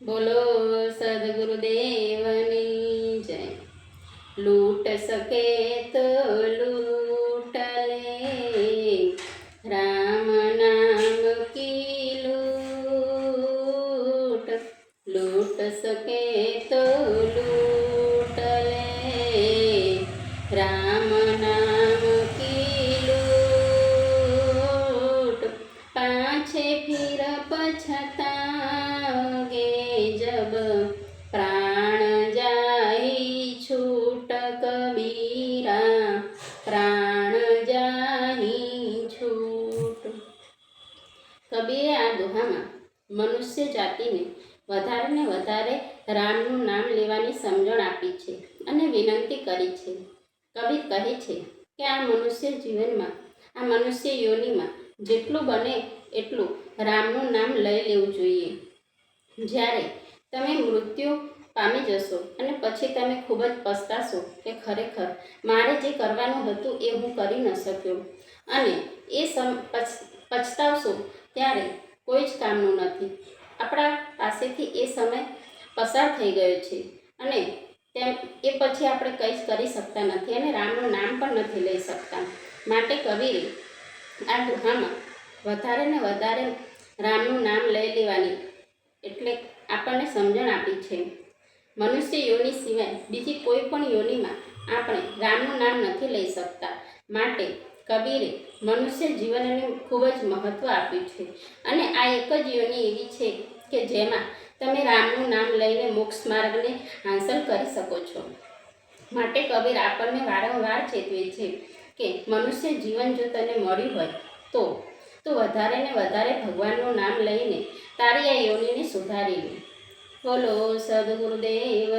બોલો સદગુરુદેવની જય। લૂટ સકે તો લૂટ લે, રામ નામ કી લૂટ। લૂટ સકે તો લૂટ લે, રામ નામ की लूट। पाछे फिर पछताओगे जब प्राण जाई छूट कबीरा, प्राण जाई छूट। કબીરે આ દોહામાં મનુષ્ય જાતિને વધારે ને વધારે રામનું નામ લેવાની સમજણ આપી છે અને વિનંતી કરી છે। કબીર કહે છે કે આ મનુષ્ય જીવનમાં, આ મનુષ્ય યોનિમાં જેટલું બને એટલું રામનું નામ લઈ લેવું જોઈએ। જ્યારે તમે મૃત્યુ પામી જશો અને પછી તમે ખૂબ જ પસ્તાશો કે ખરેખર મારે જે કરવાનું હતું એ હું કરી ન શક્યો, અને એ પછતાવશો ત્યારે કોઈ જ કામનું નથી। આપણા પાસેથી એ સમય પસાર થઈ ગયો છે અને એ પછી આપણે કંઈ જ કરી શકતા નથી અને રામનું નામ પણ નથી લઈ શકતા। માટે કબીરે આ દોહામાં વધારે ને વધારે રામનું નામ લઈ લેવાની એટલે આપણને સમજણ આપી છે। મનુષ્ય યોનિ સિવાય બીજી કોઈ પણ યોનિમાં આપણે રામનું નામ નથી લઈ શકતા। માટે કબીરે મનુષ્ય જીવનને ખૂબ જ મહત્ત્વ આપ્યું છે અને આ એક જ યોનિ એવી છે કે જેમાં તમે રામનું નામ લઈને મોક્ષ માર્ગને હાંસલ કરી શકો છો। માટે કબીર આપણને વારંવાર ચેતવે છે કે મનુષ્ય જીવન જો તને મળ્યું હોય તો વધારે ને વધારે ભગવાનનું નામ લઈને તારી આ યોનિને સુધારી લે। બોલો સદગુરુદેવ